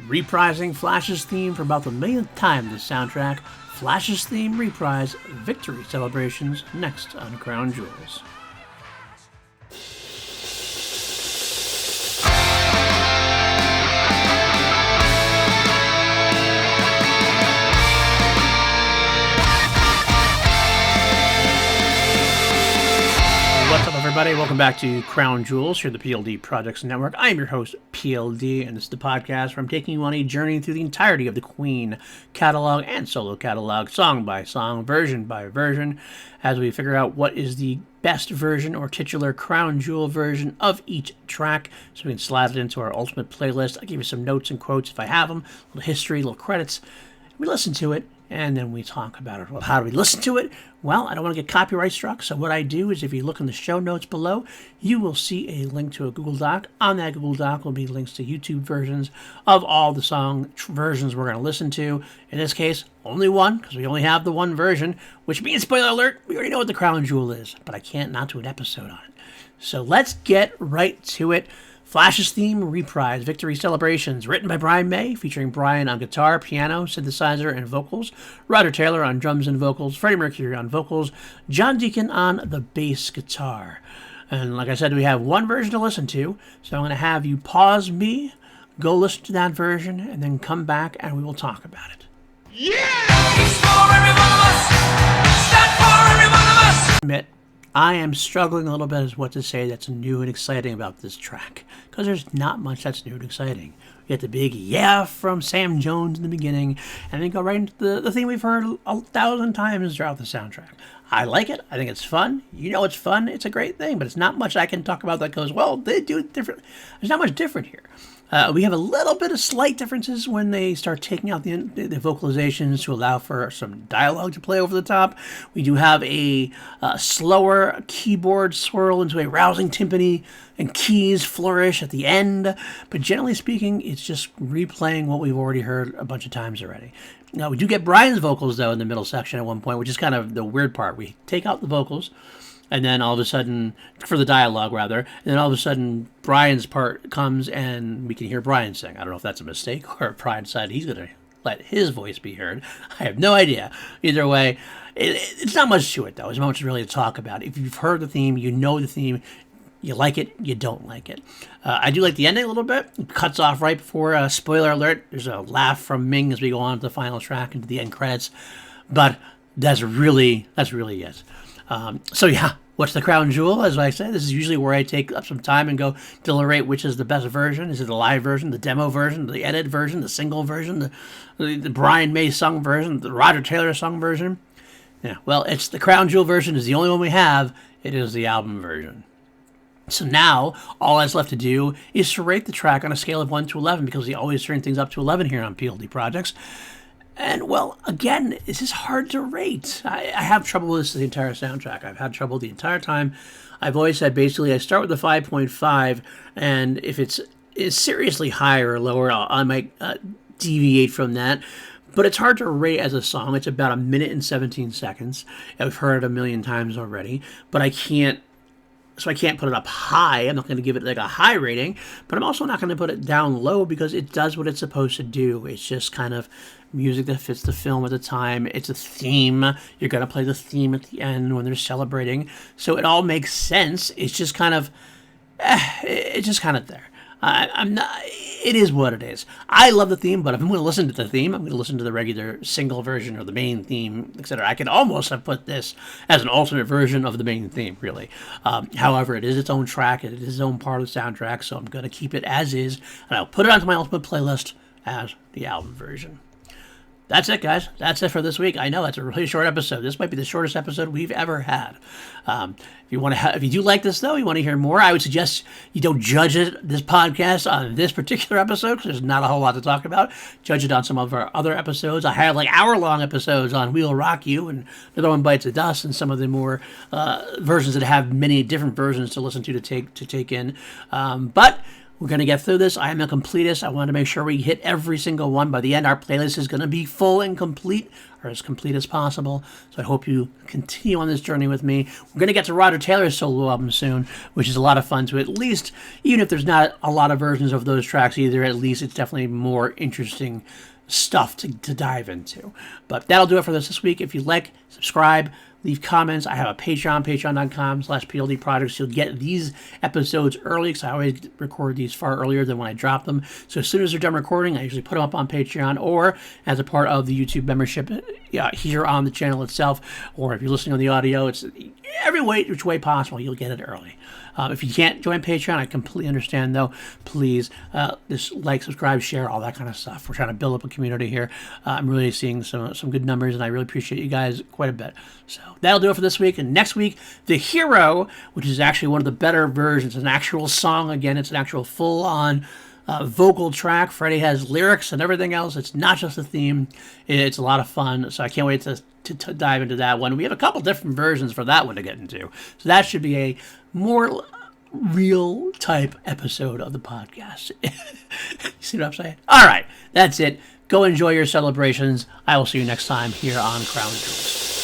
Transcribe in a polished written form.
reprising Flash's theme for about the millionth time this soundtrack. Flash's theme reprise, Victory Celebrations, next on Crown Jewels. What's up, everybody? Welcome back to Crown Jewels here at the PLD Projects Network. I am your host, PLD, and this is the podcast where I'm taking you on a journey through the entirety of the Queen catalog and solo catalog, song by song, version by version, as we figure out what is the best version or titular Crown Jewel version of each track, so we can slide it into our ultimate playlist. I'll give you some notes and quotes if I have them, a little history, a little credits. We listen to it, and then we talk about it. Well, how do we listen to it? Well, I don't want to get copyright struck, so what I do is if you look in the show notes below, you will see a link to a Google Doc. On that Google Doc will be links to YouTube versions of all the song versions we're going to listen to. In this case, only one, because we only have the one version, which means, spoiler alert, we already know what the Crown Jewel is, but I can't not do an episode on it. So let's get right to it. Flash's theme, Reprise, Victory Celebrations, written by Brian May, featuring Brian on guitar, piano, synthesizer, and vocals, Roger Taylor on drums and vocals, Freddie Mercury on vocals, John Deacon on the bass guitar. And like I said, we have one version to listen to, so I'm going to have you pause me, go listen to that version, and then come back and we will talk about it. Yeah! It's for every one of us! Stand for every one of us! Admit, I am struggling a little bit as what to say that's new and exciting about this track, because there's not much that's new and exciting. We get the big yeah from Sam Jones in the beginning, and then go right into the theme we've heard 1,000 times throughout the soundtrack. I like it. I think it's fun. You know it's fun. It's a great thing, but it's not much I can talk about that goes, well, they do it different. There's not much different here. We have a little bit of slight differences when they start taking out the vocalizations to allow for some dialogue to play over the top. We do have a slower keyboard swirl into a rousing timpani and keys flourish at the end. But generally speaking, it's just replaying what we've already heard a bunch of times already. Now, we do get Brian's vocals, though, in the middle section at one point, which is kind of the weird part. We take out the vocals, and then all of a sudden, for the dialogue rather, and then all of a sudden Brian's part comes and we can hear Brian sing. I don't know if that's a mistake or if Brian decided he's going to let his voice be heard. I have no idea. Either way, it's not much to it though. There's not much really to talk about. If you've heard the theme, you know the theme, you like it, you don't like it. I do like the ending a little bit. It cuts off right before, spoiler alert, there's a laugh from Ming as we go on to the final track into the end credits. But that's really it. So yeah, what's the Crown Jewel? As I said, this is usually where I take up some time and go deliberate which is the best version. Is it the live version, the demo version, the edited version, the single version, the Brian May sung version, the Roger Taylor sung version? Yeah, well, it's the Crown Jewel version is the only one we have. It is the album version. So now, all that's left to do is to rate the track on a scale of 1 to 11, because we always turn things up to 11 here on PLD Projects. And, well, again, this is hard to rate. I have trouble with this the entire soundtrack. I've had trouble the entire time. I've always said, basically, I start with the 5.5, and if it's seriously higher or lower, I might deviate from that. But it's hard to rate as a song. It's about 1 minute and 17 seconds. I've heard it a million times already, but I can't put it up high. I'm not going to give it like a high rating, but I'm also not going to put it down low because it does what it's supposed to do. It's just kind of music that fits the film at the time. It's a theme. You're going to play the theme at the end when they're celebrating. So it all makes sense. It's just kind of, it's just kind of there. I'm not, it is what it is. I love the theme, but if I'm going to listen to the theme, I'm going to listen to the regular single version or the main theme, etc. I could almost have put this as an alternate version of the main theme, really. However, it is its own track. It is its own part of the soundtrack, so I'm going to keep it as is, and I'll put it onto my ultimate playlist as the album version. That's it, guys. That's it for this week. I know that's a really short episode. This might be the shortest episode we've ever had. If you do like this, though, you want to hear more, I would suggest you don't judge this podcast on this particular episode because there's not a whole lot to talk about. Judge it on some of our other episodes. I have like hour-long episodes on We'll Rock You and Another One Bites the Dust and some of the more versions that have many different versions to listen to take in. But We're going to get through this. I am a completist. I want to make sure we hit every single one. By the end, our playlist is going to be full and complete, or as complete as possible. So I hope you continue on this journey with me. We're going to get to Roger Taylor's solo album soon, which is a lot of fun to at least, even if there's not a lot of versions of those tracks either, at least it's definitely more interesting stuff to dive into. But that'll do it for this week. If you like, subscribe, leave comments. I have a Patreon, patreon.com/PLD Projects. You'll get these episodes early because I always record these far earlier than when I drop them. So as soon as they're done recording, I usually put them up on Patreon or as a part of the YouTube membership here on the channel itself. Or if you're listening on the audio, it's every which way possible, you'll get it early. If you can't join Patreon, I completely understand, though. Please just like, subscribe, share, all that kind of stuff. We're trying to build up a community here. I'm really seeing some good numbers, and I really appreciate you guys quite a bit. So that'll do it for this week. And next week, The Hero, which is actually one of the better versions, an actual song. Again, it's an actual full-on vocal track. Freddie has lyrics and everything else. It's not just a theme. It's a lot of fun. So I can't wait to dive into that one. We have a couple different versions for that one to get into. So that should be a more real type episode of the podcast. You see what I'm saying? All right, that's it. Go enjoy your celebrations. I will see you next time here on Crown Jewels.